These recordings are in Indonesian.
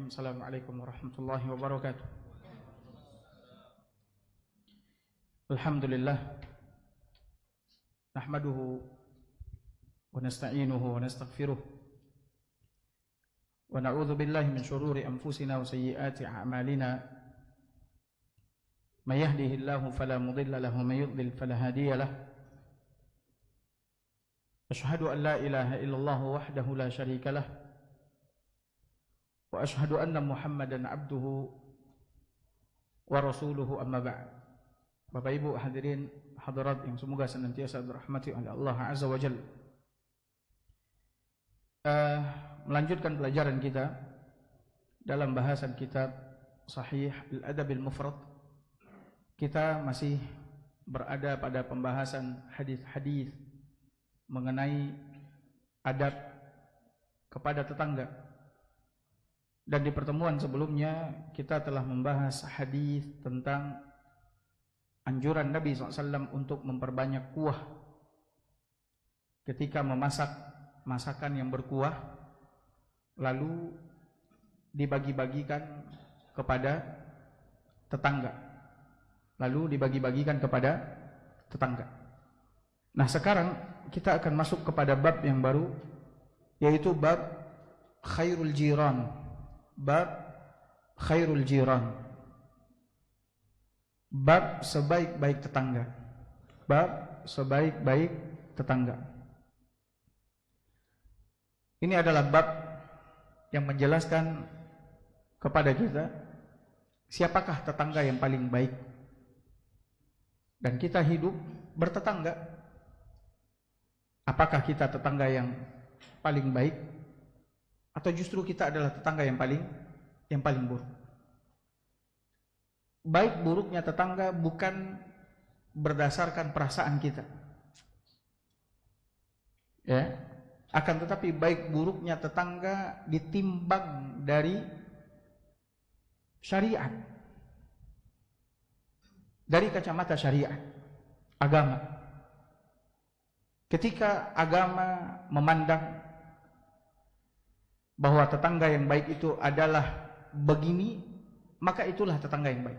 Bismillahirrahmanirrahim. Assalamualaikum warahmatullahi wabarakatuh. Alhamdulillah. Nahmaduhu wa nasta'inuhu wa nastaghfiruh. Wa na'udzu billahi min shururi anfusina wa sayyiati a'malina. May yahdihillahu fala mudilla lahu wa may yudlil fala hadiya lahu. Asyhadu an la ilaha illallah wahdahu la syarika lah. Wa asyhadu anna Muhammadan abduhu wa rasuluhu amma ba'd. Bapak Ibu hadirin hadirat yang semoga senantiasa dirahmati oleh Allah Azza wa Jalla. Melanjutkan pelajaran kita dalam bahasan kitab Sahih Al-Adab Al-Mufrad. Kita masih berada pada pembahasan hadis-hadis mengenai adab kepada tetangga. Dan di pertemuan sebelumnya kita telah membahas hadis tentang anjuran Nabi SAW untuk memperbanyak kuah ketika memasak masakan yang berkuah, lalu dibagi-bagikan kepada tetangga. Nah, sekarang kita akan masuk kepada bab yang baru, yaitu bab khairul jiran. Bab khairul jiran, bab sebaik-baik tetangga. Bab sebaik-baik tetangga. Ini adalah bab yang menjelaskan kepada kita siapakah tetangga yang paling baik. Dan kita hidup bertetangga. Apakah kita tetangga yang paling baik, atau justru kita adalah tetangga yang paling buruk? Baik buruknya tetangga bukan berdasarkan perasaan kita, ya, akan tetapi baik buruknya tetangga ditimbang dari syariat, dari kacamata syariat, agama. Ketika agama memandang bahwa tetangga yang baik itu adalah begini, maka itulah tetangga yang baik.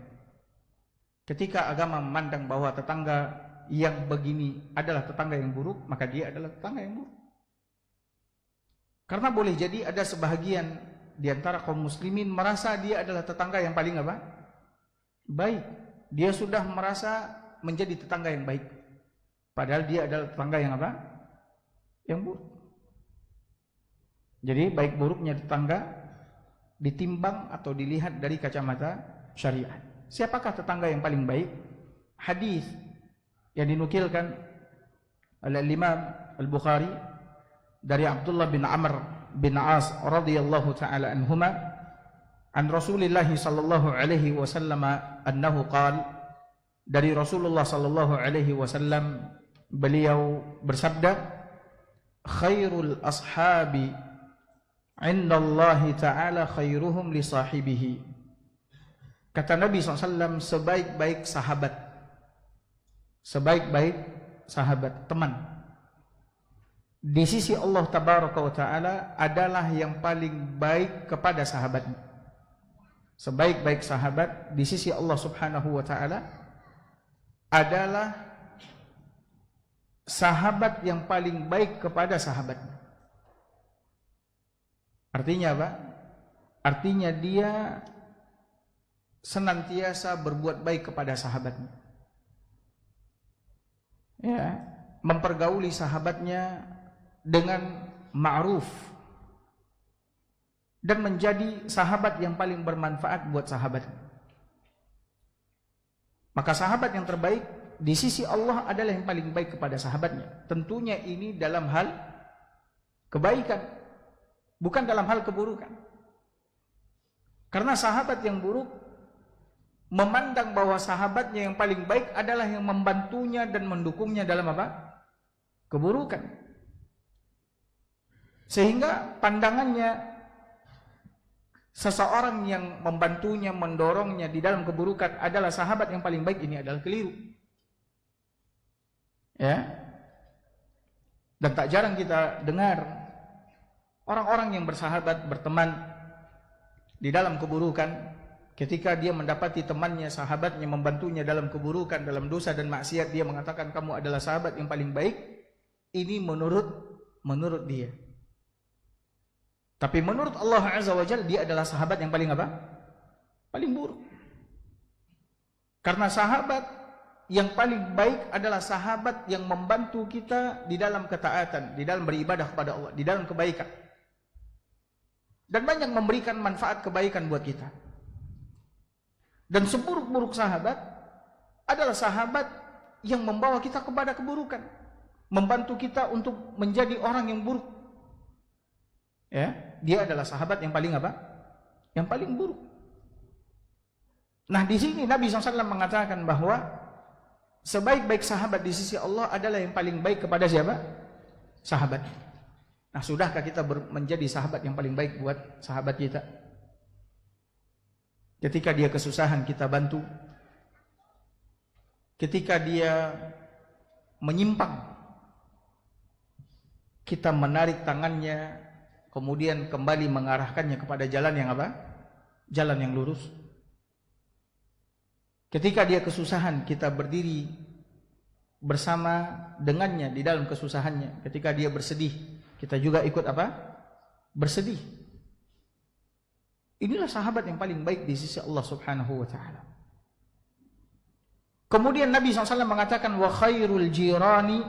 Ketika agama memandang bahwa tetangga yang begini adalah tetangga yang buruk, maka dia adalah tetangga yang buruk. Karena boleh jadi ada sebahagian di antara kaum muslimin merasa dia adalah tetangga yang paling baik. Dia sudah merasa menjadi tetangga yang baik, padahal dia adalah tetangga yang buruk. Jadi baik buruknya tetangga ditimbang atau dilihat dari kacamata syariat. Siapakah tetangga yang paling baik? Hadis yang dinukilkan oleh Imam Al-Bukhari dari Abdullah bin Amr bin As radhiyallahu taala anhuma an Rasulillah sallallahu alaihi wasallam annahu qala, dari Rasulullah sallallahu alaihi wasallam beliau bersabda, khairul ashabi indallahi ta'ala khairuhum li sahibihi. Kata Nabi SAW, sebaik-baik sahabat, teman, di sisi Allah Tabaraka wa Ta'ala adalah yang paling baik kepada sahabatnya. Sebaik-baik sahabat di sisi Allah Subhanahu wa Ta'ala adalah sahabat yang paling baik kepada sahabatnya. Artinya apa? Artinya dia senantiasa berbuat baik kepada sahabatnya, ya, mempergauli sahabatnya dengan ma'ruf, dan menjadi sahabat yang paling bermanfaat buat sahabatnya. Maka sahabat yang terbaik di sisi Allah adalah yang paling baik kepada sahabatnya. Tentunya ini dalam hal kebaikan, bukan dalam hal keburukan. Karena sahabat yang buruk memandang bahwa sahabatnya yang paling baik adalah yang membantunya dan mendukungnya dalam keburukan. Sehingga pandangannya seseorang yang membantunya, mendorongnya di dalam keburukan adalah sahabat yang paling baik, ini adalah keliru. Ya. Dan tak jarang kita dengar orang-orang yang bersahabat, berteman di dalam keburukan, ketika dia mendapati temannya, sahabatnya membantunya dalam keburukan, dalam dosa dan maksiat, dia mengatakan kamu adalah sahabat yang paling baik. Ini menurut dia. Tapi menurut Allah Azza wa Jalla, dia adalah sahabat yang paling apa? Paling buruk. Karena sahabat yang paling baik adalah sahabat yang membantu kita di dalam ketaatan, di dalam beribadah kepada Allah, di dalam kebaikan. Dan banyak memberikan manfaat kebaikan buat kita. Dan seburuk-buruk sahabat adalah sahabat yang membawa kita kepada keburukan, membantu kita untuk menjadi orang yang buruk. Ya, dia adalah sahabat yang paling apa? Yang paling buruk. Nah, di sini Nabi SAW mengatakan bahwa sebaik-baik sahabat di sisi Allah adalah yang paling baik kepada siapa? Sahabat. Nah, sudahkah kita menjadi sahabat yang paling baik buat sahabat kita? Ketika dia kesusahan, kita bantu. Ketika dia menyimpang, kita menarik tangannya, kemudian kembali mengarahkannya kepada jalan yang apa? Jalan yang lurus. Ketika dia kesusahan, kita berdiri bersama dengannya di dalam kesusahannya. Ketika dia bersedih, kita juga ikut apa? Bersedih. Inilah sahabat yang paling baik di sisi Allah Subhanahu wa ta'ala. Kemudian Nabi SAW mengatakan, wa khairul jirani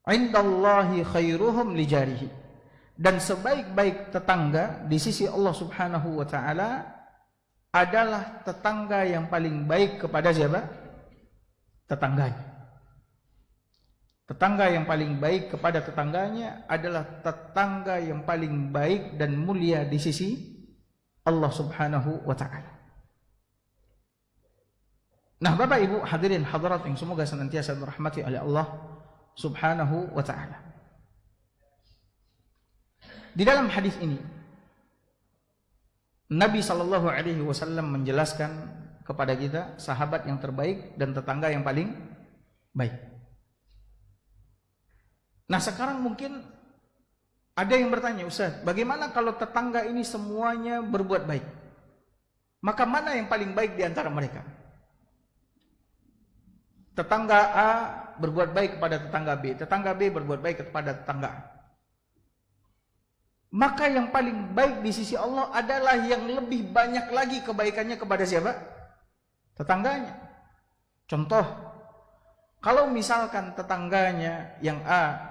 indallahi khairuhum li jarihi. Dan sebaik-baik tetangga di sisi Allah Subhanahu wa ta'ala adalah tetangga yang paling baik kepada siapa? Tetangganya. Tetangga yang paling baik kepada tetangganya adalah tetangga yang paling baik dan mulia di sisi Allah Subhanahu wa ta'ala. Nah, Bapak Ibu hadirin hadirat yang semoga senantiasa dirahmati oleh Allah Subhanahu wa ta'ala. Di dalam hadis ini Nabi SAW menjelaskan kepada kita sahabat yang terbaik dan tetangga yang paling baik. Nah, sekarang mungkin ada yang bertanya, Ustaz, bagaimana kalau tetangga ini semuanya berbuat baik? Maka mana yang paling baik di antara mereka? Tetangga A berbuat baik kepada tetangga B, tetangga B berbuat baik kepada tetangga A. Maka yang paling baik di sisi Allah adalah yang lebih banyak lagi kebaikannya kepada siapa? Tetangganya. Contoh, kalau misalkan tetangganya yang A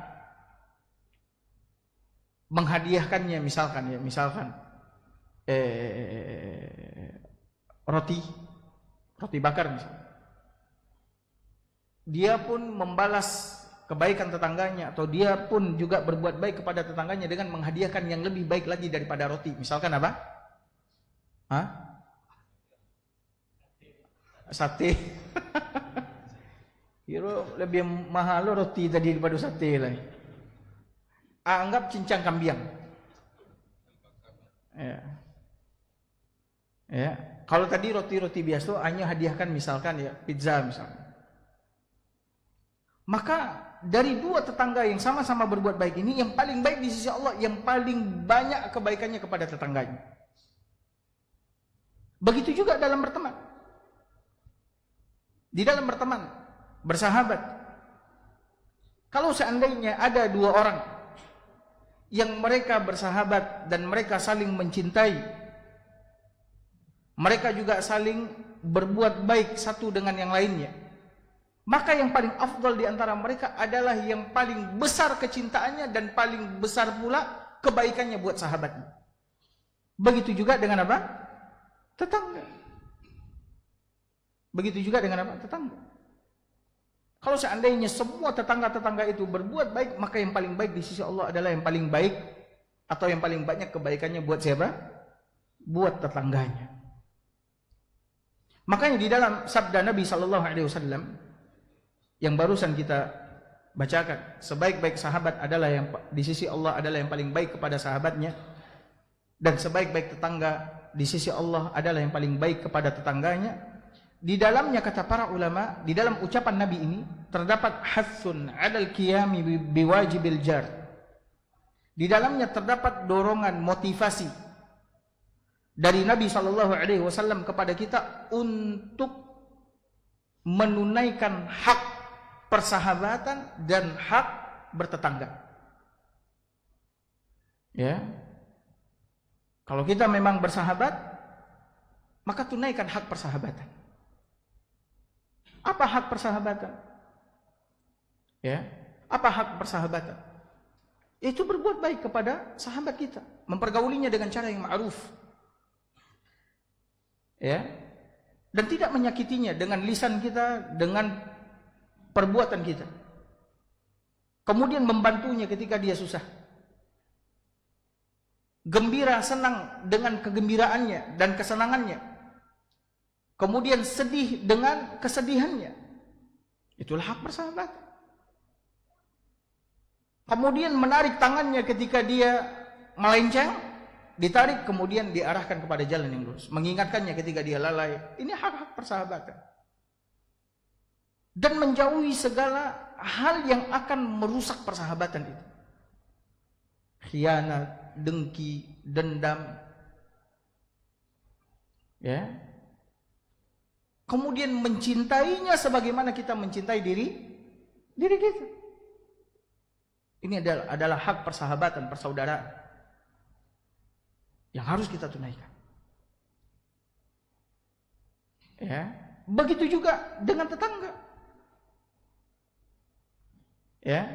menghadiahkannya misalkan roti bakar misalnya. Dia pun membalas kebaikan tetangganya, atau dia pun juga berbuat baik kepada tetangganya dengan menghadiahkan yang lebih baik lagi daripada roti. Misalkan apa? Sate. Kira lebih mahal roti tadi daripada sate lah. Anggap cincang kambing. Ya. Kalau tadi roti-roti biasa hanya hadiahkan misalkan ya pizza misalnya. Maka dari dua tetangga yang sama-sama berbuat baik ini, yang paling baik di sisi Allah, yang paling banyak kebaikannya kepada tetangganya. Begitu juga dalam berteman. Di dalam berteman, bersahabat. Kalau seandainya ada dua orang yang mereka bersahabat dan mereka saling mencintai, mereka juga saling berbuat baik satu dengan yang lainnya, maka yang paling afdal di antara mereka adalah yang paling besar kecintaannya dan paling besar pula kebaikannya buat sahabatnya. Begitu juga dengan apa? Tetangga. Begitu juga dengan apa? Tetangga. Kalau seandainya semua tetangga-tetangga itu berbuat baik, maka yang paling baik di sisi Allah adalah yang paling baik atau yang paling banyak kebaikannya buat siapa? Buat tetangganya. Makanya di dalam sabda Nabi SAW yang barusan kita bacakan, sebaik-baik sahabat adalah yang di sisi Allah adalah yang paling baik kepada sahabatnya, dan sebaik-baik tetangga di sisi Allah adalah yang paling baik kepada tetangganya. Di dalamnya, kata para ulama, di dalam ucapan Nabi ini terdapat hathun 'alal qiyami biwajibil jar. Di dalamnya terdapat dorongan, motivasi dari Nabi SAW kepada kita untuk menunaikan hak persahabatan dan hak bertetangga. Ya, kalau kita memang bersahabat, maka tunaikan hak persahabatan. Apa hak persahabatan? Ya, apa hak persahabatan? Itu berbuat baik kepada sahabat kita, mempergaulinya dengan cara yang ma'ruf. Ya, dan tidak menyakitinya dengan lisan kita, dengan perbuatan kita. Kemudian membantunya ketika dia susah. Gembira, senang dengan kegembiraannya dan kesenangannya. Kemudian sedih dengan kesedihannya. Itulah hak persahabatan. Kemudian menarik tangannya ketika dia melenceng, ditarik kemudian diarahkan kepada jalan yang lurus. Mengingatkannya ketika dia lalai. Ini hak-hak persahabatan. Dan menjauhi segala hal yang akan merusak persahabatan itu. Khianat, dengki, dendam. Ya. Kemudian mencintainya sebagaimana kita mencintai diri kita. Ini adalah hak persahabatan, persaudaraan yang harus kita tunaikan. Ya, begitu juga dengan tetangga. Ya,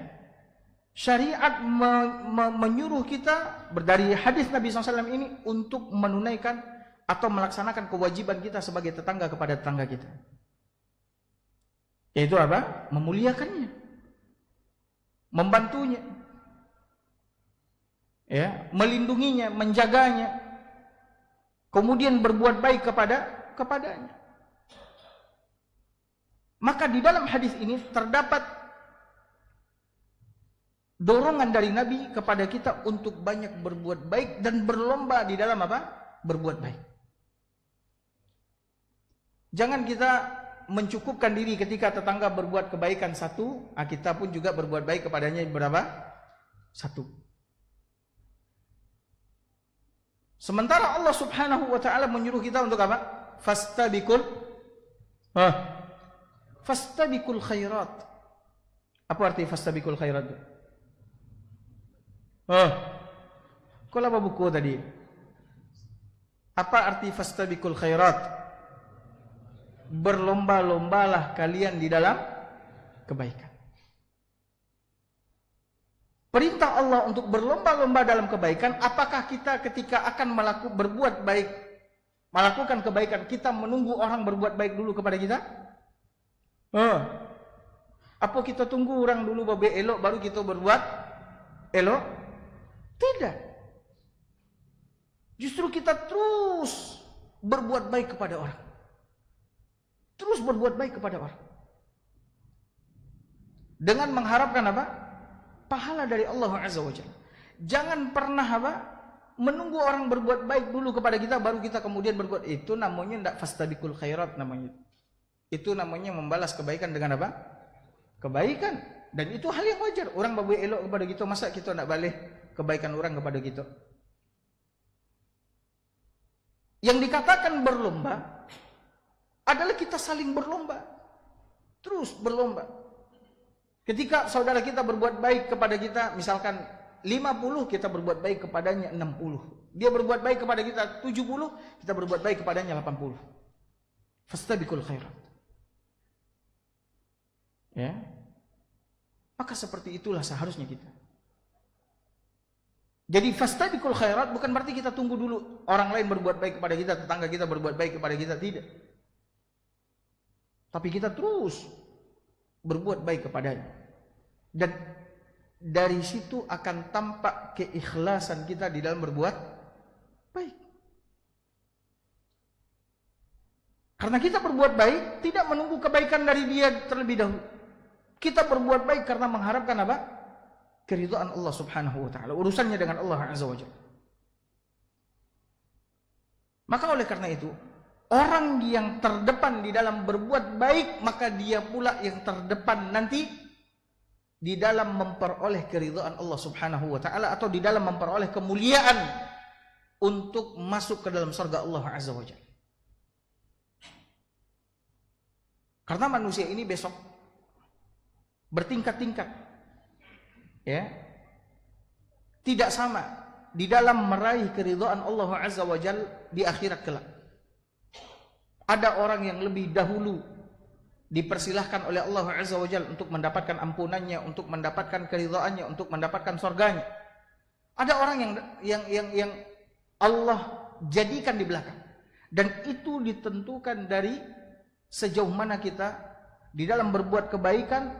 syariat menyuruh kita dari hadis Nabi SAW ini untuk menunaikan atau melaksanakan kewajiban kita sebagai tetangga kepada tetangga kita. Yaitu apa? Memuliakannya, membantunya, ya, melindunginya, menjaganya, kemudian berbuat baik kepadanya. Maka di dalam hadis ini terdapat dorongan dari Nabi kepada kita untuk banyak berbuat baik dan berlomba di dalam apa? Berbuat baik. Jangan kita mencukupkan diri ketika tetangga berbuat kebaikan satu, kita pun juga berbuat baik kepadanya berapa? Satu. Sementara Allah Subhanahu wa taala menyuruh kita untuk apa? Fastabiqul khairat. Apa arti fastabiqul khairat? Kau apa buku tadi? Apa arti fastabiqul khairat? Berlomba-lombalah kalian di dalam kebaikan. Perintah Allah untuk berlomba-lomba dalam kebaikan. Apakah kita ketika akan berbuat baik, melakukan kebaikan, kita menunggu orang berbuat baik dulu kepada kita? Apa kita tunggu orang dulu berbuat elok baru kita berbuat elok? Tidak. Justru kita terus berbuat baik kepada orang. Terus berbuat baik kepada orang. Dengan mengharapkan apa? Pahala dari Allah Azza wa Jalla. Jangan pernah apa? Menunggu orang berbuat baik dulu kepada kita baru kita kemudian berbuat. Itu namanya tidak fastabiqul khairat namanya. Itu namanya membalas kebaikan dengan apa? Kebaikan. Dan itu hal yang wajar. Orang berbuat elok kepada kita, masa kita tidak boleh kebaikan orang kepada kita? Yang dikatakan berlomba adalah kita saling berlomba. Terus berlomba. Ketika saudara kita berbuat baik kepada kita, misalkan 50, kita berbuat baik kepadanya 60. Dia berbuat baik kepada kita 70, kita berbuat baik kepadanya 80. Fastabiqul khairat. Ya. Maka seperti itulah seharusnya kita. Jadi fastabiqul khairat bukan berarti kita tunggu dulu orang lain berbuat baik kepada kita, tetangga kita berbuat baik kepada kita, tidak. Tapi kita terus berbuat baik kepadanya. Dan dari situ akan tampak keikhlasan kita di dalam berbuat baik. Karena kita berbuat baik tidak menunggu kebaikan dari dia terlebih dahulu. Kita berbuat baik karena mengharapkan apa? Keridhaan Allah Subhanahu wa taala. Urusannya dengan Allah Azza wa Jalla. Maka oleh karena itu, orang yang terdepan di dalam berbuat baik, maka dia pula yang terdepan nanti di dalam memperoleh keridhaan Allah Subhanahu wa taala atau di dalam memperoleh kemuliaan untuk masuk ke dalam surga Allah Azza wa Jalla. Karena manusia ini besok bertingkat-tingkat, ya, tidak sama di dalam meraih keridhaan Allah Azza wa Jalla di akhirat kelak. Ada orang yang lebih dahulu dipersilahkan oleh Allah Azza wa Jalla untuk mendapatkan ampunannya, untuk mendapatkan keridhaannya, untuk mendapatkan surganya. Ada orang yang Allah jadikan di belakang, dan itu ditentukan dari sejauh mana kita di dalam berbuat kebaikan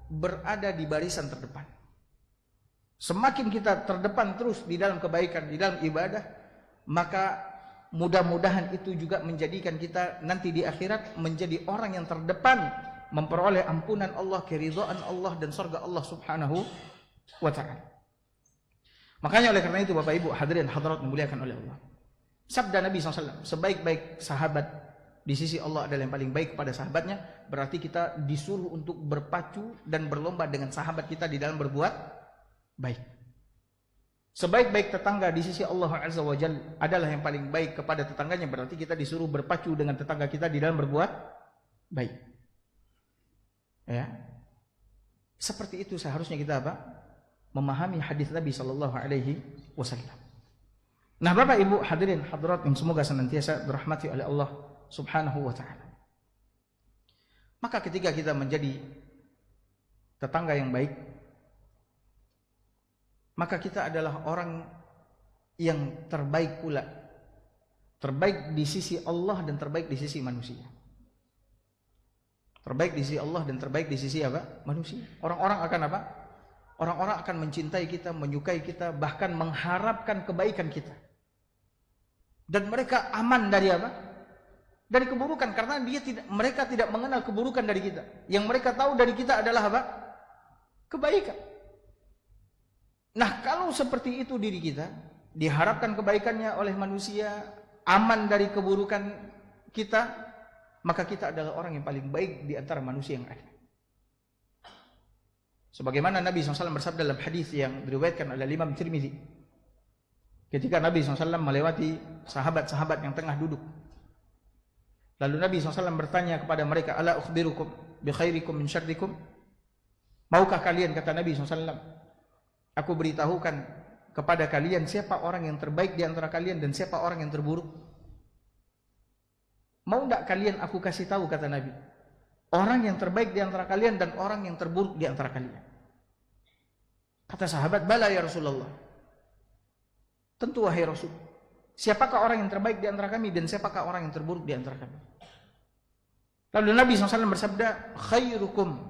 berada di barisan terdepan. Semakin kita terdepan terus di dalam kebaikan, di dalam ibadah, maka mudah-mudahan itu juga menjadikan kita nanti di akhirat menjadi orang yang terdepan memperoleh ampunan Allah, keridhaan Allah, dan surga Allah Subhanahu wa ta'ala. Makanya oleh karena itu Bapak Ibu hadirin hadirat dimuliakan oleh Allah, sabda Nabi SAW, sebaik-baik sahabat di sisi Allah adalah yang paling baik kepada sahabatnya. Berarti kita disuruh untuk berpacu dan berlomba dengan sahabat kita di dalam berbuat baik. Sebaik-baik tetangga di sisi Allah Azza wa Jalla adalah yang paling baik kepada tetangganya. Berarti kita disuruh berpacu dengan tetangga kita di dalam berbuat baik. Ya, seperti itu seharusnya kita memahami hadis Nabi Sallallahu Alaihi Wasallam. Nah, Bapak Ibu hadirin hadirat yang semoga senantiasa dirahmati oleh Allah Subhanahu wa ta'ala. Maka ketika kita menjadi tetangga yang baik, maka kita adalah orang yang terbaik pula. Terbaik di sisi Allah dan terbaik di sisi manusia. Terbaik di sisi Allah dan terbaik di sisi manusia. Orang-orang akan Orang-orang akan mencintai kita, menyukai kita, bahkan mengharapkan kebaikan kita. Dan mereka aman dari dari keburukan, karena mereka tidak mengenal keburukan dari kita. Yang mereka tahu dari kita adalah kebaikan. Nah, kalau seperti itu diri kita, diharapkan kebaikannya oleh manusia, aman dari keburukan kita, maka kita adalah orang yang paling baik di antara manusia yang ada. Sebagaimana Nabi SAW bersabda dalam hadis yang diriwayatkan oleh Imam Tirmizi, ketika Nabi SAW melewati sahabat-sahabat yang tengah duduk, lalu Nabi SAW bertanya kepada mereka, ala ukhbirukum bi khairikum min syarrikum? Maukah kalian, kata Nabi SAW, aku beritahukan kepada kalian siapa orang yang terbaik di antara kalian dan siapa orang yang terburuk? Mau tidak kalian aku kasih tahu, kata Nabi, orang yang terbaik di antara kalian dan orang yang terburuk di antara kalian? Kata sahabat, bala ya Rasulullah. Tentu wahai Rasul. Siapakah orang yang terbaik di antara kami dan siapakah orang yang terburuk di antara kami? Lalu Nabi SAW bersabda, khairukum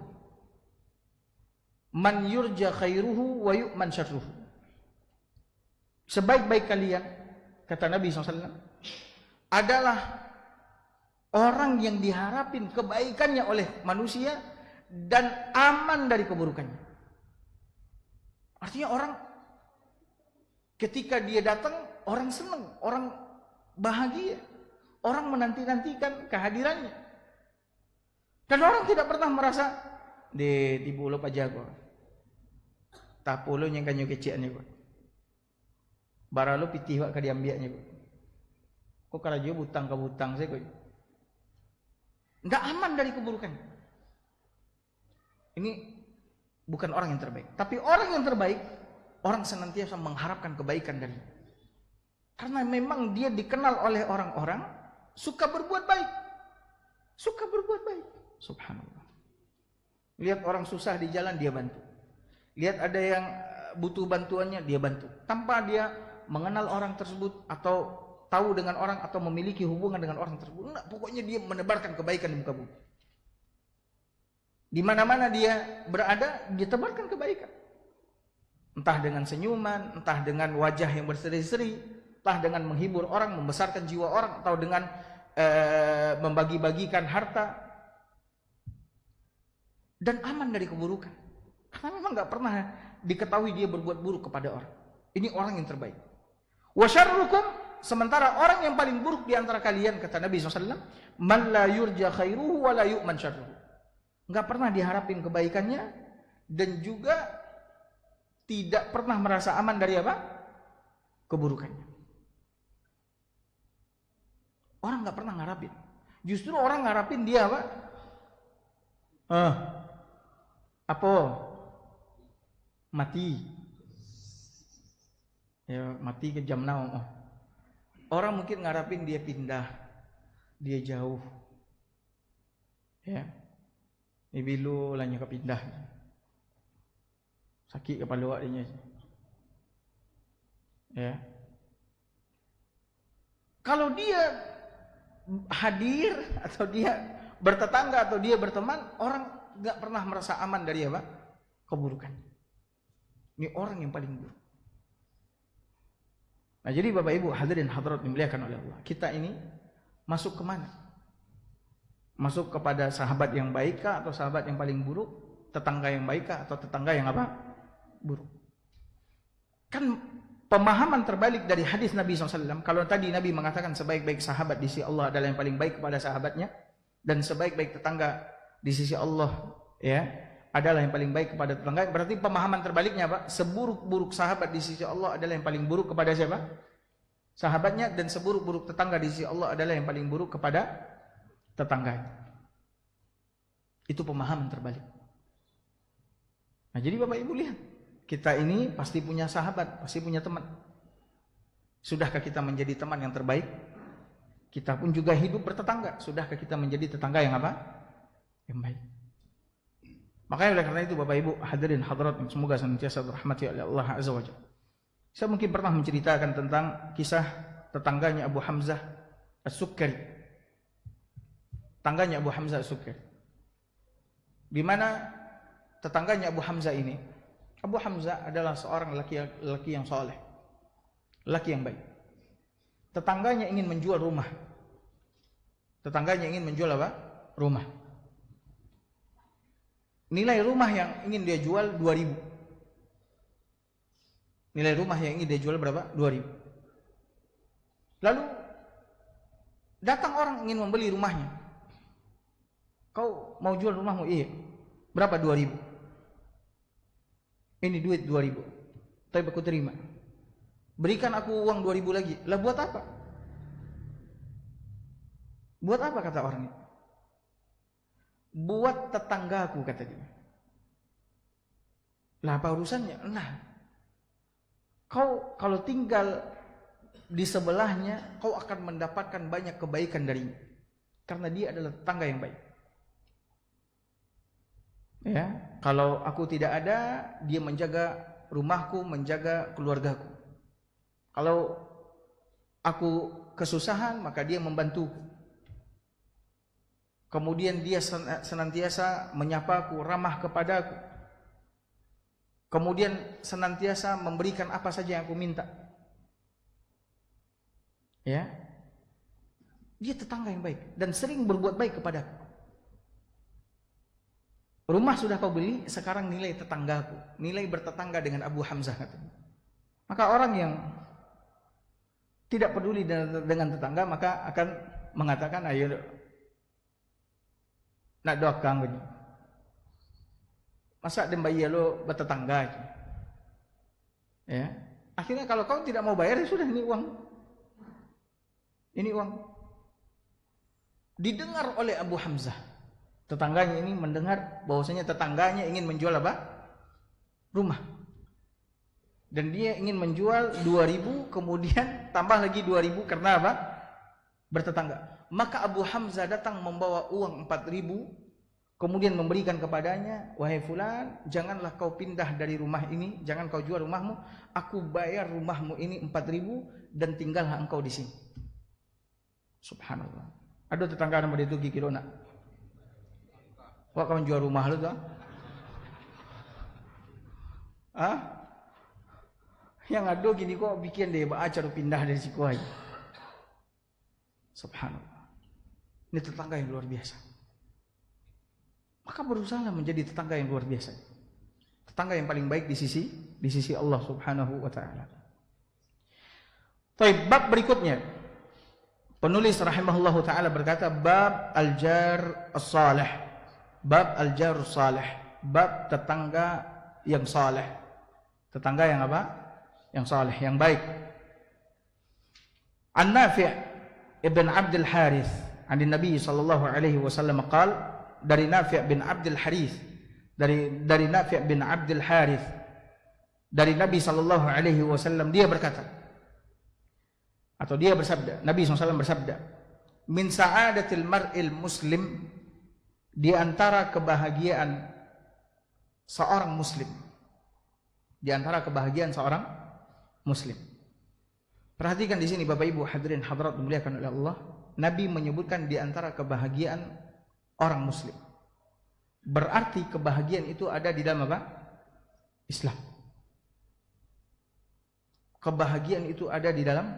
man yurja khairuhu wa yu'man syarruhu. Sebaik-baik kalian, kata Nabi SAW, adalah orang yang diharapin kebaikannya oleh manusia dan aman dari keburukannya. Artinya orang ketika dia datang, orang senang, orang bahagia, orang menanti-nantikan kehadirannya. Dan orang tidak pernah merasa di pulau pajago. Tak pulau yang kanyo keciannya kok. Bara lo pitih wak kadiambiaknya kok. Kok kalau dia butang ke butang saya kok. Enggak aman dari keburukan. Ini bukan orang yang terbaik. Tapi orang yang terbaik, orang senantiasa mengharapkan kebaikan darinya. Karena memang dia dikenal oleh orang-orang suka berbuat baik. Suka berbuat baik. Subhanallah. Lihat orang susah di jalan, dia bantu. Lihat ada yang butuh bantuannya, dia bantu. Tanpa dia mengenal orang tersebut atau tahu dengan orang atau memiliki hubungan dengan orang tersebut. Enggak, pokoknya dia menebarkan kebaikan di muka bumi. Di mana-mana dia berada, dia tebarkan kebaikan. Entah dengan senyuman, entah dengan wajah yang berseri-seri, entah dengan menghibur orang, membesarkan jiwa orang, atau dengan membagi-bagikan harta. Dan aman dari keburukan. Karena memang gak pernah diketahui dia berbuat buruk kepada orang. Ini orang yang terbaik. Wa syarrukum, sementara orang yang paling buruk di antara kalian, kata Nabi SAW, man la yurja khairuhu wa la yu'man syarruhu. Enggak pernah diharapin kebaikannya dan juga tidak pernah merasa aman dari keburukannya. Orang nggak pernah ngarapin. Justru orang ngarapin dia apa? Apa? Mati. Ya, mati ke jam naon. Orang mungkin ngarapin dia pindah, dia jauh. Ya. Ibilu lanya kepindah. Sakit kepala awaknya. Ya. Kalau dia hadir atau dia bertetangga atau dia berteman, orang nggak pernah merasa aman dari apa? Keburukan. Ini orang yang paling buruk. Nah, jadi Bapak Ibu hadirin hadirat dimuliakan oleh Allah, kita ini masuk kemana? Masuk kepada sahabat yang baik kah atau sahabat yang paling buruk? Tetangga yang baik kah atau tetangga yang apa? Buruk. Kan pemahaman terbalik dari hadis Nabi SAW. Kalau tadi Nabi mengatakan sebaik-baik sahabat di sisi Allah adalah yang paling baik kepada sahabatnya, dan sebaik-baik tetangga di sisi Allah ya adalah yang paling baik kepada tetangga. Berarti pemahaman terbaliknya apa? Seburuk-buruk sahabat di sisi Allah adalah yang paling buruk kepada siapa? Sahabatnya, dan seburuk-buruk tetangga di sisi Allah adalah yang paling buruk kepada tetangganya. Itu pemahaman terbalik. Nah, jadi Bapak Ibu lihat, kita ini pasti punya sahabat, pasti punya teman. Sudahkah kita menjadi teman yang terbaik? Kita pun juga hidup bertetangga. Sudahkah kita menjadi tetangga yang apa? Yang baik. Makanya oleh karena itu Bapak Ibu hadirin hadirat yang semoga senantiasa dirahmati oleh Allah Azza wa Jalla. Saya mungkin pernah menceritakan tentang kisah tetangganya Abu Hamzah As-Sukkari. Tetangganya Abu Hamzah As-Sukkari. Di mana tetangganya Abu Hamzah ini, Abu Hamzah adalah seorang laki yang soleh, laki yang baik. Tetangganya ingin menjual rumah. Tetangganya ingin menjual apa? Rumah. Nilai rumah yang ingin dia jual 2.000. Nilai rumah yang ingin dia jual berapa? 2.000. Lalu datang orang ingin membeli rumahnya. Kau mau jual rumahmu? Iya. Berapa? 2.000. Ini duit 2.000. Tapi aku terima. Berikan aku uang 2.000 lagi. Lah buat apa? Buat apa kata orang itu? Buat tetanggaku kata dia. Lah apa urusannya? Nah, kau kalau tinggal di sebelahnya, kau akan mendapatkan banyak kebaikan darinya. Karena dia adalah tetangga yang baik. Ya, kalau aku tidak ada, dia menjaga rumahku, menjaga keluargaku. Kalau aku kesusahan, maka dia membantuku. Kemudian dia senantiasa menyapaku, ramah kepadaku. Kemudian senantiasa memberikan apa saja yang aku minta. Ya, dia tetangga yang baik dan sering berbuat baik kepadaku. Rumah sudah kau beli, sekarang nilai tetanggaku, nilai bertetangga dengan Abu Hamzah katanya. Maka orang yang tidak peduli dengan tetangga maka akan mengatakan, ayo nak doakan gini. Masa dem bayar lo bertetangga aja. Ya. Akhirnya kalau kau tidak mau bayar, ya sudah, ini uang. Ini uang. Didengar oleh Abu Hamzah. Tetangganya ini mendengar bahwasanya tetangganya ingin menjual apa? Rumah. Dan dia ingin menjual 2.000, kemudian tambah lagi 2.000 karena apa? Bertetangga. Maka Abu Hamzah datang membawa uang 4.000, kemudian memberikan kepadanya, wahai fulan, janganlah kau pindah dari rumah ini, jangan kau jual rumahmu, aku bayar rumahmu ini 4.000 dan tinggallah engkau di sini. Subhanallah. Ada tetangga nama dia itu gigi dona. Wah, kau jual rumah lu tuh? Yang ada gini kok bikin dia acara pindah dari siku aja. Subhanallah. Ini tetangga yang luar biasa. Maka berusaha menjadi tetangga yang luar biasa. Tetangga yang paling baik di sisi Allah Subhanahu wa taala. Baik, bab berikutnya. Penulis rahimahullahu taala berkata bab al-jar as-salih. Bab al-jar as-salih. Bab tetangga yang saleh. Tetangga yang apa? Yang saleh, yang baik. An-Nafi' ibn Abdul Harith an Nabi sallallahu alaihi wasallam qaal, dari Nafi' bin Abdul Harith, dari Nafi' bin Abdul Harith, dari Nabi sallallahu alaihi wasallam, dia berkata, atau dia bersabda, Nabi SAW bersabda, min sa'adatil mar'il muslim, di antara kebahagiaan seorang muslim, di antara kebahagiaan seorang muslim. Perhatikan di sini Bapak Ibu hadirin hadirat dimuliakan oleh Allah, Nabi menyebutkan di antara kebahagiaan orang muslim. Berarti kebahagiaan itu ada di dalam apa? Islam. Kebahagiaan itu ada di dalam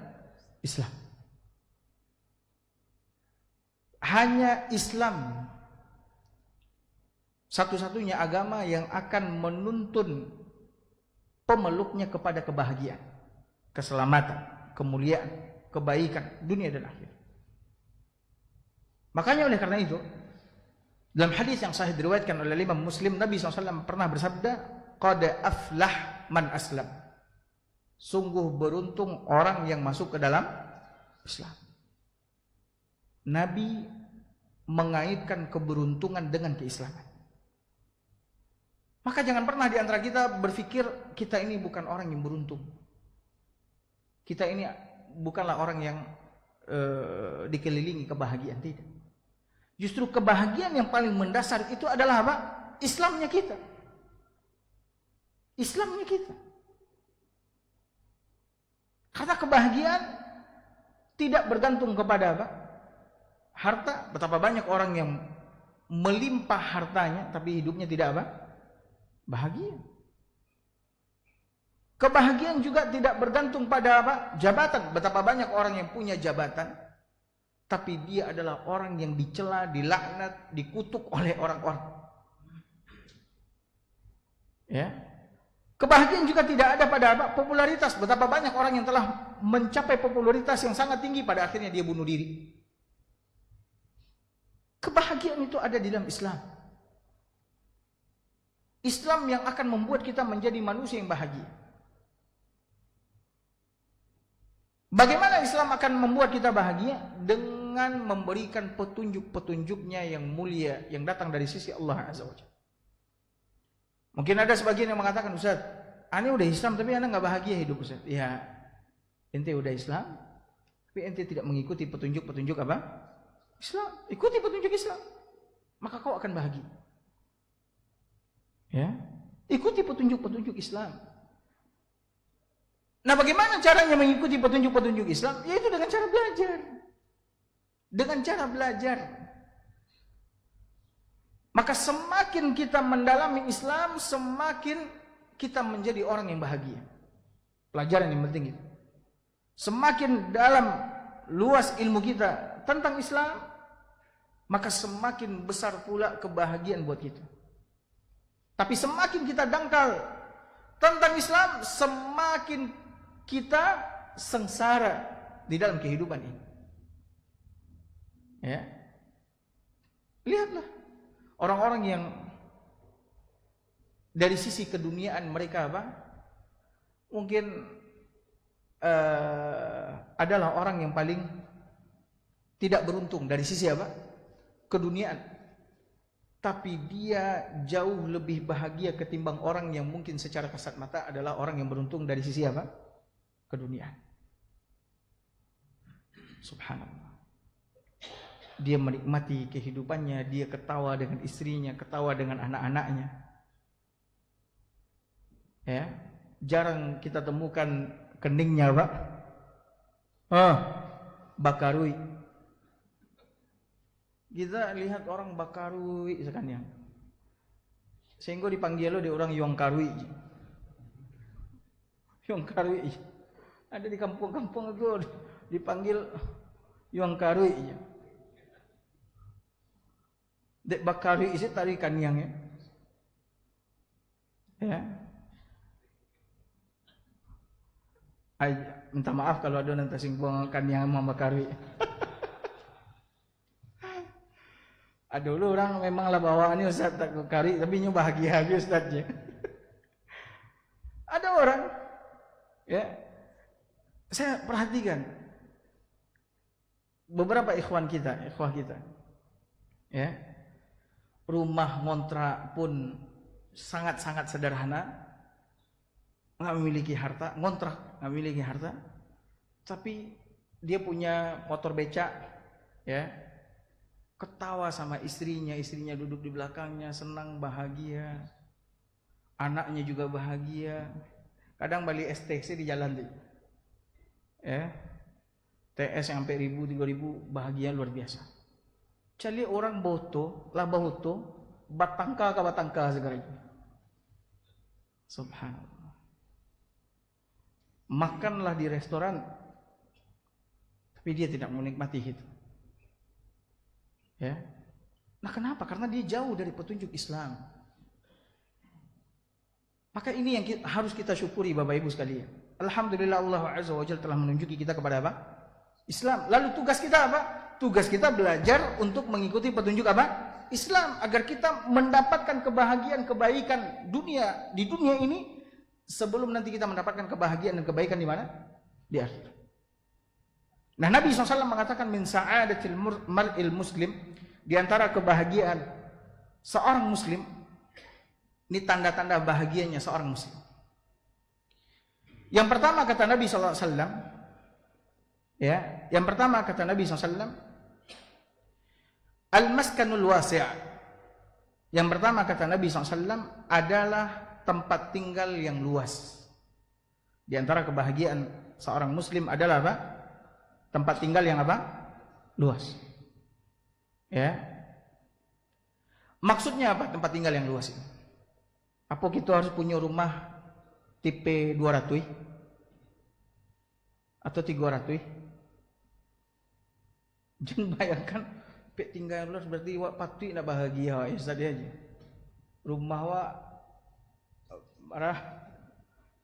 Islam. Hanya Islam satu-satunya agama yang akan menuntun pemeluknya kepada kebahagiaan, keselamatan, kemuliaan, kebaikan dunia dan akhirat. Makanya oleh karena itu, dalam hadis yang sahih diriwayatkan oleh Imam Muslim, Nabi SAW pernah bersabda, qad aflah man aslam. Sungguh beruntung orang yang masuk ke dalam Islam. Nabi mengaitkan keberuntungan dengan keislaman. Maka jangan pernah di antara kita berpikir kita ini bukan orang yang beruntung. Kita ini bukanlah orang yang dikelilingi kebahagiaan, tidak. Justru kebahagiaan yang paling mendasar itu adalah apa? Islamnya kita. Islamnya kita. Karena kebahagiaan tidak bergantung kepada apa? Harta. Betapa banyak orang yang melimpah hartanya tapi hidupnya tidak apa? Bahagia. Kebahagiaan juga tidak bergantung pada apa? Jabatan. Betapa banyak orang yang punya jabatan tapi dia adalah orang yang dicela, dilaknat, dikutuk oleh orang-orang. Ya. Kebahagiaan juga tidak ada pada apa? Popularitas. Betapa banyak orang yang telah mencapai popularitas yang sangat tinggi pada akhirnya dia bunuh diri. Kebahagiaan itu ada di dalam Islam. Islam yang akan membuat kita menjadi manusia yang bahagia. Bagaimana Islam akan membuat kita bahagia? Dengan memberikan petunjuk-petunjuknya yang mulia yang datang dari sisi Allah Azza wa Jalla. Mungkin ada sebagian yang mengatakan, Ustaz, ane udah Islam tapi ane nggak bahagia hidup, Ustaz. Ya, ente udah Islam tapi ente tidak mengikuti petunjuk-petunjuk apa? Islam. Ikuti petunjuk Islam, maka kau akan bahagia. Ya, ikuti petunjuk-petunjuk Islam. Nah, bagaimana caranya mengikuti petunjuk-petunjuk Islam? Yaitu dengan cara belajar. Dengan cara belajar. Maka semakin kita mendalami Islam, semakin kita menjadi orang yang bahagia. Pelajaran yang penting itu. Semakin dalam luas ilmu kita tentang Islam, maka semakin besar pula kebahagiaan buat kita. Tapi semakin kita dangkal tentang Islam, semakin kita sengsara di dalam kehidupan ini. Ya. Lihatlah orang-orang yang dari sisi keduniaan mereka apa? Mungkin adalah orang yang paling tidak beruntung dari sisi apa? Keduniaan. Tapi dia jauh lebih bahagia ketimbang orang yang mungkin secara kasat mata adalah orang yang beruntung dari sisi apa? Keduniaan. Subhanallah. Dia menikmati kehidupannya, dia ketawa dengan istrinya, ketawa dengan anak-anaknya. Ya, jarang kita temukan keningnya, Pak. Bakarui. Kita lihat orang bakarui sekarang. Sehingga dipanggil lo di orang yongkarui. Yongkarui. Ada di kampung-kampung itu dipanggil yongkarui. Dek bakarui itu tarikan yang ya. Minta maaf kalau ada nanti singgungan yang mau bakarui. Aduh, lu orang memanglah bawaannya Ustaz tak kari tapi nyu bahagia aja Ustaznya. Ada orang ya. Saya perhatikan beberapa ikhwah kita, ya, rumah ngontrak pun sangat-sangat sederhana, nggak memiliki harta, ngontrak nggak memiliki harta, tapi dia punya motor becak, ya, ketawa sama istrinya duduk di belakangnya, senang, bahagia, anaknya juga bahagia. Kadang balik STC di jalan tuh, ya, TS yang sampai 1000, 3000, bahagia luar biasa. Cali orang boto, lah boto, batangka ke batangka segala itu. Subhanallah. Makanlah di restoran, tapi dia tidak menikmati itu. Ya. Nah, kenapa? Karena dia jauh dari petunjuk Islam. Maka ini yang harus kita syukuri Bapak Ibu sekalian. Alhamdulillah Allah Azza wa Jalla telah menunjuki kita kepada apa? Islam. Lalu tugas kita apa? Tugas kita belajar untuk mengikuti petunjuk apa? Islam, agar kita mendapatkan kebahagiaan, kebaikan dunia di dunia ini sebelum nanti kita mendapatkan kebahagiaan dan kebaikan di mana? Di akhirat. Nah, Nabi SAW mengatakan min sa'adatil mar'il muslim, di antara kebahagiaan seorang muslim, ini tanda-tanda bahagianya seorang muslim. Yang pertama kata Nabi SAW, ya, yang pertama kata Nabi SAW, al-maskanul wasi'. Yang pertama kata Nabi SAW adalah tempat tinggal yang luas. Di antara kebahagiaan seorang muslim adalah apa? Tempat tinggal yang apa? Luas. Ya. Maksudnya apa tempat tinggal yang luas itu? Apa kita harus punya rumah tipe 200 atau 300? Jangan bayangkan tinggal yang luas berarti wak patut nak bahagia ya tadi aja. Rumah wak marah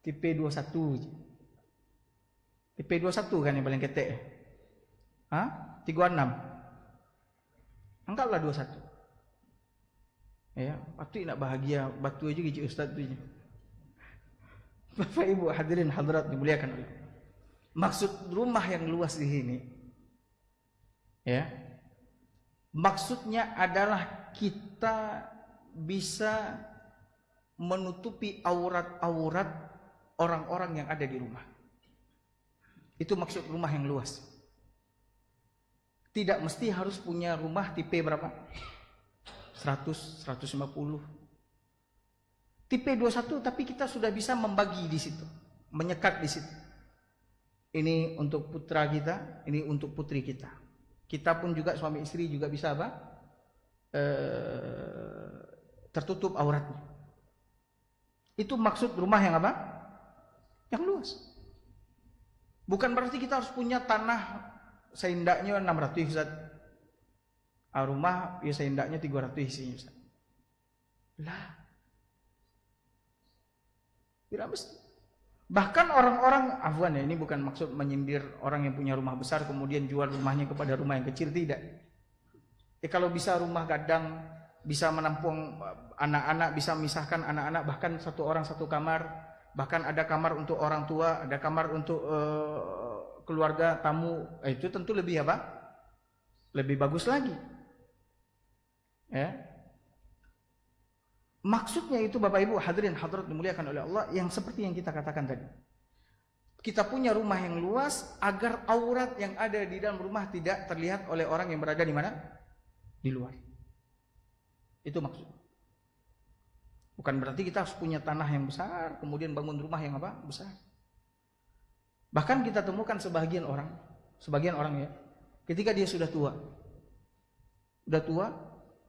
tipe 21. Tipe 21 kan yang paling ketek. Hah? 36. Anggaplah 21. Ya, patut nak bahagia, batu aja gitu ustaz tu. Bapak Ibu hadirin hadirat dimuliakan oleh. Maksud rumah yang luas di sini, ya, maksudnya adalah kita bisa menutupi aurat-aurat orang-orang yang ada di rumah. Itu maksud rumah yang luas. Tidak mesti harus punya rumah tipe berapa? 100, 150. Tipe 21 tapi kita sudah bisa membagi di situ, menyekat di situ. Ini untuk putra kita, ini untuk putri kita. Kita pun juga suami istri juga bisa apa? Tertutup auratnya. Itu maksud rumah yang apa? Yang luas. Bukan berarti kita harus punya tanah seindaknya 600 Ustaz. Rumah ya seindaknya 300 isinya Ustaz. Lah. Tidak mesti. Bahkan orang-orang, afwan ya, ini bukan maksud menyindir orang yang punya rumah besar kemudian jual rumahnya kepada rumah yang kecil, tidak. Kalau bisa rumah gadang, bisa menampung anak-anak, bisa memisahkan anak-anak, bahkan satu orang satu kamar, bahkan ada kamar untuk orang tua, ada kamar untuk keluarga, tamu, itu tentu lebih apa? Lebih bagus lagi. Ya. Maksudnya itu Bapak Ibu hadirin hadirat dimuliakan oleh Allah, yang seperti yang kita katakan tadi. Kita punya rumah yang luas agar aurat yang ada di dalam rumah tidak terlihat oleh orang yang berada di mana? Di luar. Itu maksud. Bukan berarti kita harus punya tanah yang besar kemudian bangun rumah yang apa? Besar. Bahkan kita temukan sebagian orang ya, ketika dia sudah tua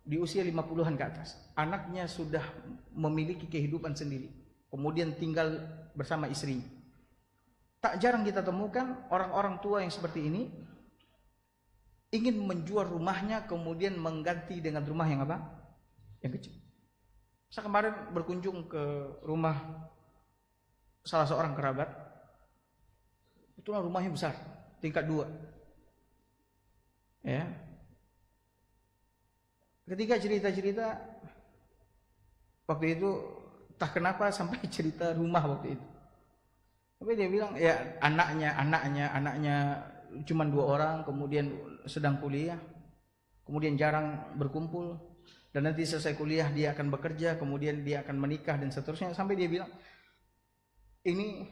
di usia 50-an ke atas, anaknya sudah memiliki kehidupan sendiri, kemudian tinggal bersama istrinya. Tak jarang kita temukan orang-orang tua yang seperti ini ingin menjual rumahnya kemudian mengganti dengan rumah yang apa? Yang kecil. Saya kemarin berkunjung ke rumah salah seorang kerabat. Itulah rumahnya besar, tingkat 2. Ya. Ketika cerita-cerita waktu itu, tak kenapa sampai cerita rumah waktu itu. Tapi dia bilang ya anaknya cuma 2 orang, kemudian sedang kuliah, kemudian jarang berkumpul, dan nanti selesai kuliah dia akan bekerja, kemudian dia akan menikah dan seterusnya, sampai dia bilang, ini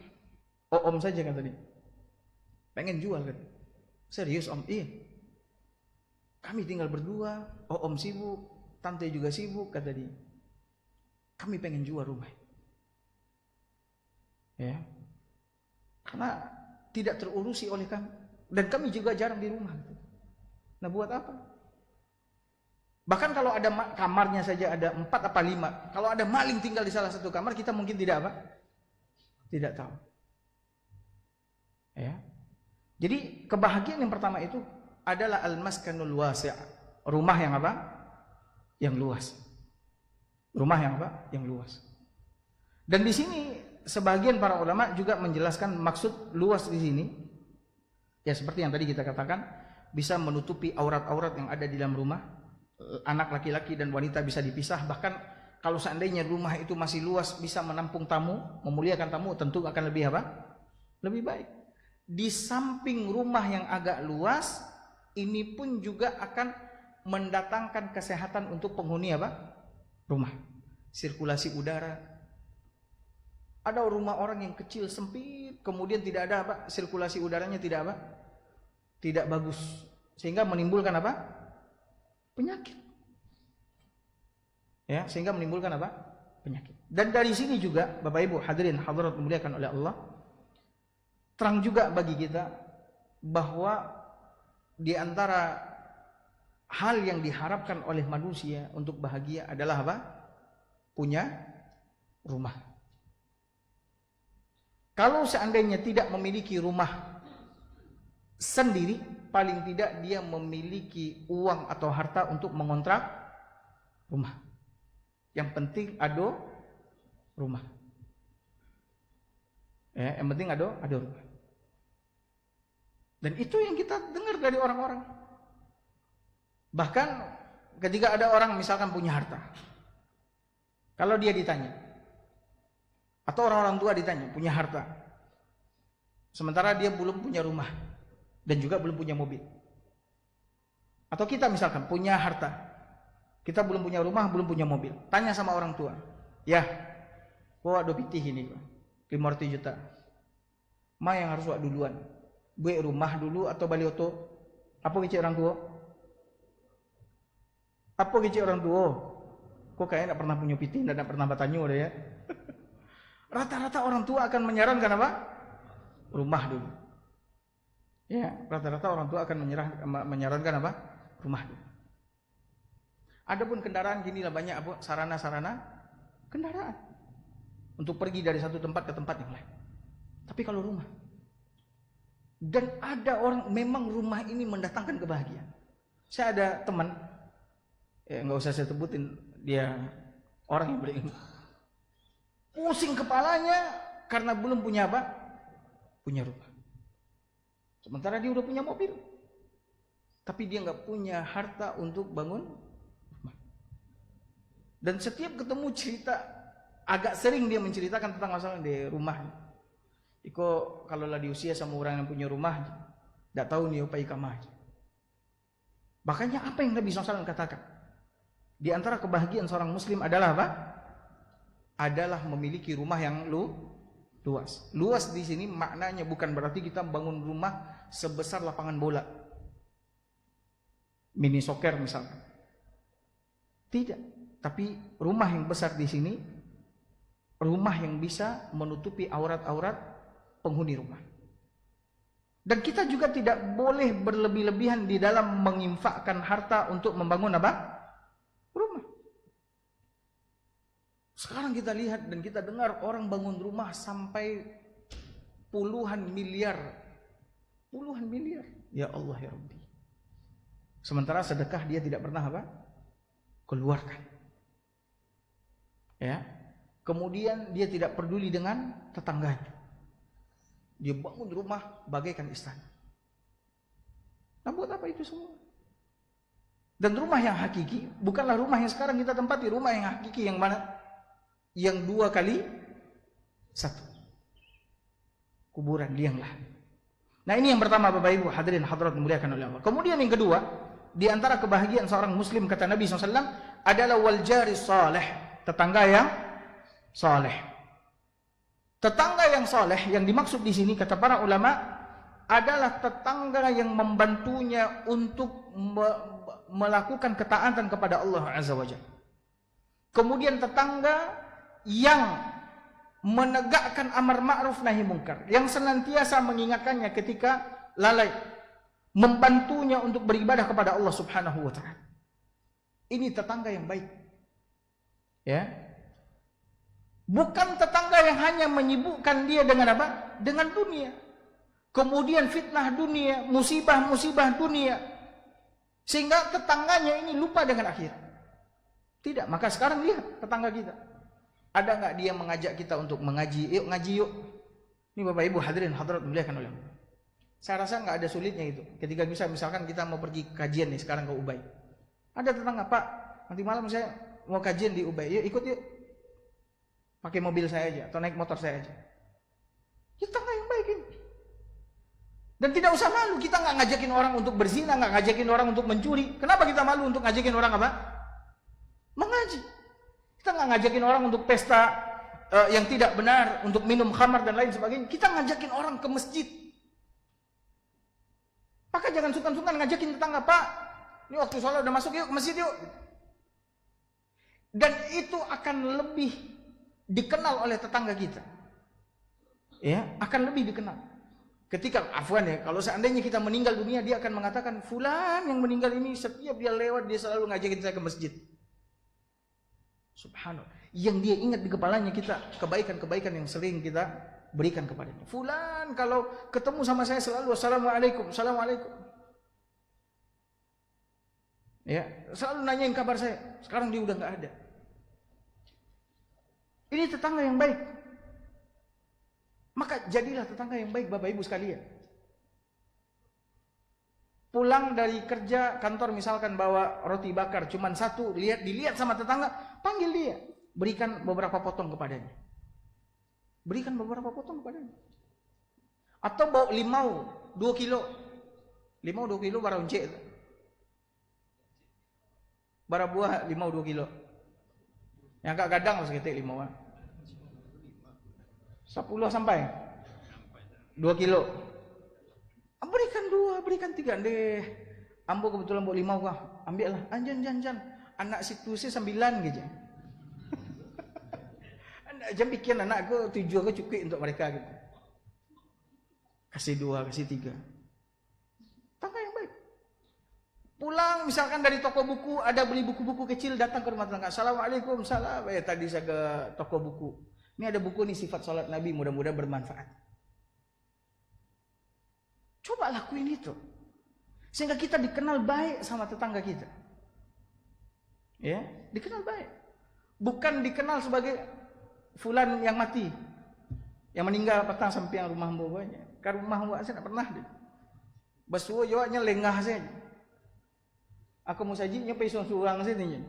om saja kata dia, pengen jual kan? Serius om? Iya. Kami tinggal berdua, om sibuk, tante juga sibuk kata dia. Kami pengen jual rumah. Ya. Karena tidak terurusi oleh kami, dan kami juga jarang di rumah. Nah, buat apa? Bahkan kalau ada kamarnya saja ada 4 apa 5, kalau ada maling tinggal di salah satu kamar, kita mungkin tidak apa? Tidak tahu. Ya. Jadi kebahagiaan yang pertama itu adalah al-maskanul wasi', rumah yang apa? Yang luas. Rumah yang apa? Yang luas. Dan di sini sebagian para ulama juga menjelaskan maksud luas di sini, ya seperti yang tadi kita katakan, bisa menutupi aurat-aurat yang ada di dalam rumah. Anak laki-laki dan wanita bisa dipisah. Bahkan kalau seandainya rumah itu masih luas, bisa menampung tamu, memuliakan tamu, tentu akan lebih apa? Lebih baik. Di samping rumah yang agak luas, ini pun juga akan mendatangkan kesehatan untuk penghuni apa? Rumah. Sirkulasi udara. Ada rumah orang yang kecil, sempit, kemudian tidak ada apa? Sirkulasi udaranya tidak apa? Tidak bagus. Sehingga menimbulkan apa? Penyakit. Ya, sehingga menimbulkan apa? Penyakit. Dan dari sini juga Bapak Ibu hadirin hadirat dimuliakan oleh Allah, terang juga bagi kita bahwa di antara hal yang diharapkan oleh manusia untuk bahagia adalah apa? Punya rumah. Kalau seandainya tidak memiliki rumah sendiri, paling tidak dia memiliki uang atau harta untuk mengontrak rumah. Yang penting ada rumah. Ya, yang penting ada rumah. Dan itu yang kita dengar dari orang-orang. Bahkan ketika ada orang misalkan punya harta, kalau dia ditanya, atau orang-orang tua ditanya punya harta, sementara dia belum punya rumah dan juga belum punya mobil. Atau kita misalkan punya harta, kita belum punya rumah, belum punya mobil. Tanya sama orang tua, ya, kok ada pitih ini, 500 juta. Ma yang harus wak duluan, buat rumah dulu atau bali oto? Apa kecil orang tua? Apa kecil orang tua? Kok kayaknya tidak pernah punya pitih, tidak pernah bertanya udah ya. Rata-rata orang tua akan menyarankan apa? Rumah dulu. Ya, rata-rata orang tua akan menyarankan apa? Rumah dulu. Adapun kendaraan gini lah banyak apa? Sarana-sarana kendaraan untuk pergi dari satu tempat ke tempat yang lain. Tapi kalau rumah, dan ada orang memang rumah ini mendatangkan kebahagiaan. Saya ada teman, ya nggak usah saya sebutin dia orang yang berilmu. Pusing kepalanya karena belum punya apa? Punya rumah. Sementara dia udah punya mobil, tapi dia nggak punya harta untuk bangun rumah. Dan setiap ketemu cerita, agak sering dia menceritakan tentang masalah di rumah. Iko kalau lah di usia sama orang yang punya rumah, tidak tahu nih apa ikamah. Makanya apa yang Nabi SAW katakan? Di antara kebahagiaan seorang Muslim adalah apa? Adalah memiliki rumah yang luas. Luas di sini maknanya bukan berarti kita bangun rumah sebesar lapangan bola, mini soccer misalnya. Tidak. Tapi rumah yang besar di sini, rumah yang bisa menutupi aurat-aurat penghuni rumah. Dan kita juga tidak boleh berlebih-lebihan di dalam menginfakkan harta untuk membangun apa? Rumah. Sekarang kita lihat dan kita dengar orang bangun rumah sampai puluhan miliar. Puluhan miliar. Ya Allah ya Rabbi. Sementara sedekah dia tidak pernah apa? Keluarkan. Ya. Kemudian dia tidak peduli dengan tetangganya. Dia bangun rumah bagaikan istana. Nah, buat apa itu semua? Dan rumah yang hakiki bukanlah rumah yang sekarang kita tempati. Rumah yang hakiki yang mana? Yang 2 kali 1. Kuburan liang lahat. Nah, ini yang pertama Bapak Ibu hadirin hadirat dimuliakan oleh Allah. Kemudian yang kedua, di antara kebahagiaan seorang muslim kata Nabi SAW adalah wal jari saleh, tetangga yang saleh. Tetangga yang saleh yang dimaksud di sini kata para ulama adalah tetangga yang membantunya untuk melakukan ketaatan kepada Allah Azza wa Jalla. Kemudian tetangga yang menegakkan amar ma'ruf nahi mungkar, yang senantiasa mengingatkannya ketika lalai, membantunya untuk beribadah kepada Allah Subhanahu wa taala. Ini tetangga yang baik. Ya. Bukan tetangga yang hanya menyibukkan dia dengan apa? Dengan dunia. Kemudian fitnah dunia, musibah-musibah dunia. Sehingga tetangganya ini lupa dengan akhirat. Tidak, maka sekarang lihat tetangga kita. Ada nggak dia mengajak kita untuk mengaji? Yuk ngaji yuk. Ini Bapak Ibu hadirin hadirat dimuliakan oleh Allah. Saya rasa nggak ada sulitnya itu. Ketika misalkan kita mau pergi kajian nih sekarang ke Ubay. Ada tetangga, Pak, nanti malam saya mau kajian di Ubay. Yuk ikut yuk. Pakai mobil saya aja atau naik motor saya aja. Ya tetangga yang baik ini. Dan tidak usah malu, kita nggak ngajakin orang untuk berzina, nggak ngajakin orang untuk mencuri. Kenapa kita malu untuk ngajakin orang apa? Mengaji. Kita nggak ngajakin orang untuk pesta yang tidak benar, untuk minum khamar dan lain sebagainya. Kita ngajakin orang ke masjid. Maka jangan sungkan-sungkan ngajakin tetangga, Pak, ini waktu sholat udah masuk, yuk ke masjid yuk. Dan itu akan lebih dikenal oleh tetangga kita. Ya, akan lebih dikenal. Ketika afwan ya, kalau seandainya kita meninggal dunia, dia akan mengatakan, fulan yang meninggal ini setiap dia lewat dia selalu ngajakin saya ke masjid. Subhanallah. Yang dia ingat di kepalanya kita kebaikan-kebaikan yang sering kita berikan kepadanya. Fulan kalau ketemu sama saya selalu assalamualaikum, assalamualaikum. Ya, selalu nanyain kabar saya. Sekarang dia udah nggak ada. Ini tetangga yang baik. Maka jadilah tetangga yang baik Bapak Ibu sekalian. Pulang dari kerja kantor misalkan bawa roti bakar cuman satu, dilihat sama tetangga, panggil dia, berikan beberapa potong kepadanya. Berikan beberapa potong kepadanya. Atau bawa limau 2 kilo. Limau 2 kilo bara uncek. Bara buah limau 2 kilo. Yang agak gadang harus ketik limau. 10 sampai 2 kilo. Berikan 2, berikan 3 deh. Ambo kebetulan bawa limau kah? Ambil lah. Anjan. Anak situ sih 9 gitu. Jam bikin anak ke 7 ke cukup untuk mereka gitu. Kasih 2, kasih 3. Tangga yang baik. Pulang misalkan dari toko buku, ada beli buku-buku kecil, datang ke rumah tangga. Assalamualaikum, salam. Tadi saya ke toko buku. Ini ada buku nih sifat salat Nabi, mudah-mudahan bermanfaat. Coba lakuin itu. Sehingga kita dikenal baik sama tetangga kita. Ya, dikenal baik. Bukan dikenal sebagai fulan yang mati, yang meninggal petang sampai yang rumah mbaknya. Ke rumah mbak saya tak pernah deh. Basuh jawabnya lengah saja. Aku mau sajinya peson surang saja nih.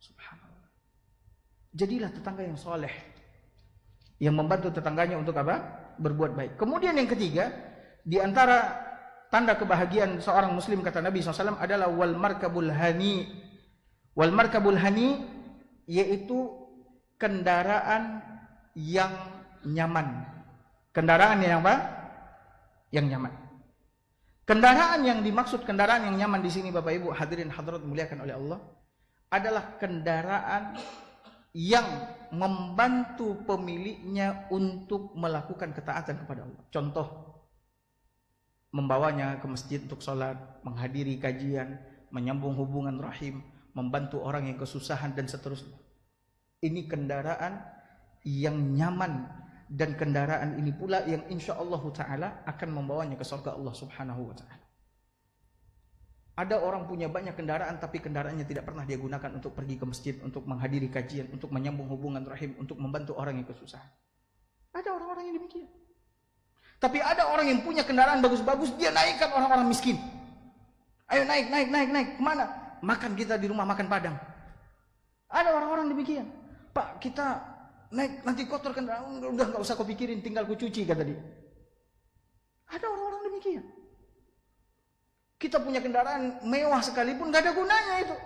Subhanallah. Jadilah tetangga yang soleh, yang membantu tetangganya untuk apa? Berbuat baik. Kemudian yang ketiga, di antara tanda kebahagiaan seorang muslim kata Nabi SAW adalah wal markabul hani. Wal markabul hani yaitu kendaraan yang nyaman. Kendaraan yang apa? Yang nyaman. Kendaraan yang dimaksud kendaraan yang nyaman di sini Bapak Ibu hadirin hadirat dimuliakan oleh Allah adalah kendaraan yang membantu pemiliknya untuk melakukan ketaatan kepada Allah. Contoh, membawanya ke masjid untuk sholat, menghadiri kajian, menyambung hubungan rahim, membantu orang yang kesusahan dan seterusnya. Ini kendaraan yang nyaman, dan kendaraan ini pula yang insya Allah Ta'ala akan membawanya ke surga Allah Subhanahu Wa Ta'ala. Ada orang punya banyak kendaraan tapi kendaraannya tidak pernah dia gunakan untuk pergi ke masjid, untuk menghadiri kajian, untuk menyambung hubungan rahim, untuk membantu orang yang kesusahan. Ada orang-orang yang demikian. Tapi ada orang yang punya kendaraan bagus-bagus, dia naikkan orang-orang miskin. Ayo naik. Kemana? Makan kita di rumah makan Padang. Ada orang-orang demikian. Pak, kita naik nanti kotor kendaraan, udah nggak usah kau pikirin, tinggal ku cuci kata dia. Ada orang-orang demikian. Kita punya kendaraan mewah sekalipun nggak ada gunanya itu.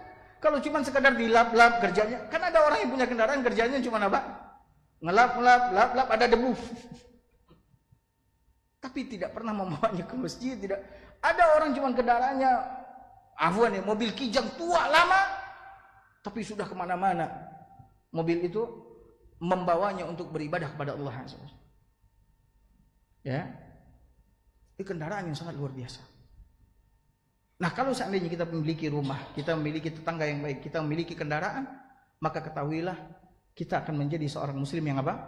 Kalau cuma sekadar dilap-lap kerjanya, kan ada orang yang punya kendaraan kerjanya cuma apa? Ngelap-lap, ada debu. Tapi tidak pernah membawanya ke masjid, tidak. Ada orang cuma kendaraannya, afwan ya, mobil Kijang tua lama, tapi sudah kemana-mana. Mobil itu membawanya untuk beribadah kepada Allah. Ya, ini kendaraan yang sangat luar biasa. Nah, kalau seandainya kita memiliki rumah, kita memiliki tetangga yang baik, kita memiliki kendaraan, maka ketahuilah kita akan menjadi seorang muslim yang apa?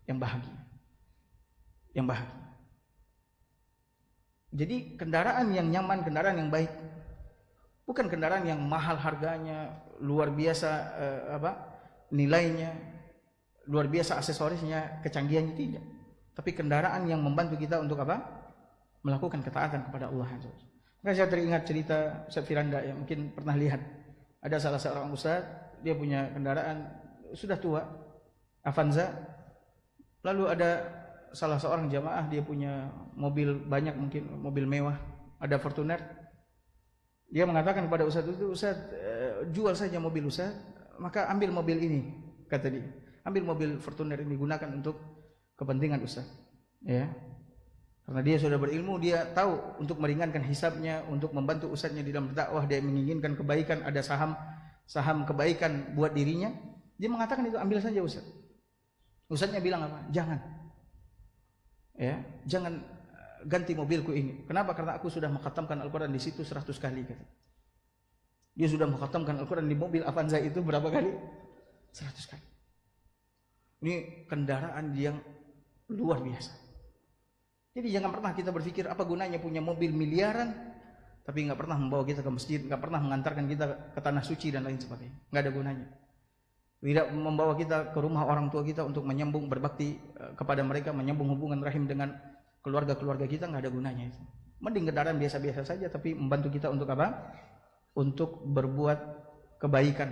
Yang bahagia. Yang bahagia. Jadi kendaraan yang nyaman, kendaraan yang baik, bukan kendaraan yang mahal harganya, luar biasa nilainya, luar biasa aksesorisnya, kecanggihannya, tidak. Tapi kendaraan yang membantu kita untuk apa? Melakukan ketaatan kepada Allah. Maka saya teringat cerita Ustaz Firanda yang mungkin pernah lihat. Ada salah seorang ustaz, dia punya kendaraan sudah tua, Avanza. Lalu ada salah seorang jamaah, dia punya mobil banyak, mungkin mobil mewah, ada Fortuner. Dia mengatakan kepada ustaz itu, Ustaz, jual saja mobil Ustaz, maka ambil mobil ini, kata dia. Ambil mobil Fortuner ini, gunakan untuk kepentingan Ustaz. Ya. Karena dia sudah berilmu, dia tahu untuk meringankan hisabnya, untuk membantu ustaznya di dalam dakwah, dia menginginkan kebaikan, ada saham kebaikan buat dirinya. Dia mengatakan itu, ambil saja Ustaz. Ustaznya bilang apa? Jangan. Ya, jangan ganti mobilku ini. Kenapa? Karena aku sudah mengkhatamkan Al-Quran di situ 100 kali. Kata. Dia sudah mengkhatamkan Al-Quran di mobil Avanza itu berapa kali? 100 kali. Ini kendaraan yang luar biasa. Jadi jangan pernah kita berpikir apa gunanya punya mobil miliaran, tapi nggak pernah membawa kita ke masjid, nggak pernah mengantarkan kita ke tanah suci dan lain sebagainya. Nggak ada gunanya. Tidak membawa kita ke rumah orang tua kita untuk menyambung berbakti kepada mereka, menyambung hubungan rahim dengan keluarga-keluarga kita, nggak ada gunanya itu. Mending kendaraan biasa-biasa saja, tapi membantu kita untuk apa? Untuk berbuat kebaikan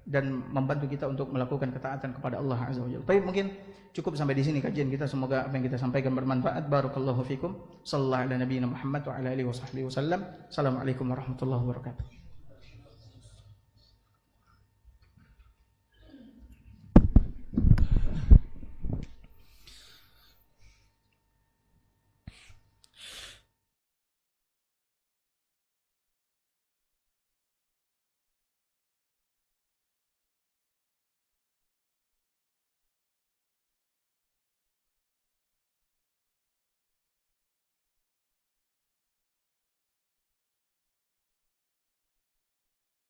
dan membantu kita untuk melakukan ketaatan kepada Allah Azza wa Jalla. Tapi mungkin cukup sampai di sini kajian kita. Semoga apa yang kita sampaikan bermanfaat. Barakallahu fikum. Sallallahu ala nabiyina Muhammad wa ala alihi wa sahbihi wasallam. Assalamualaikum warahmatullahi wabarakatuh.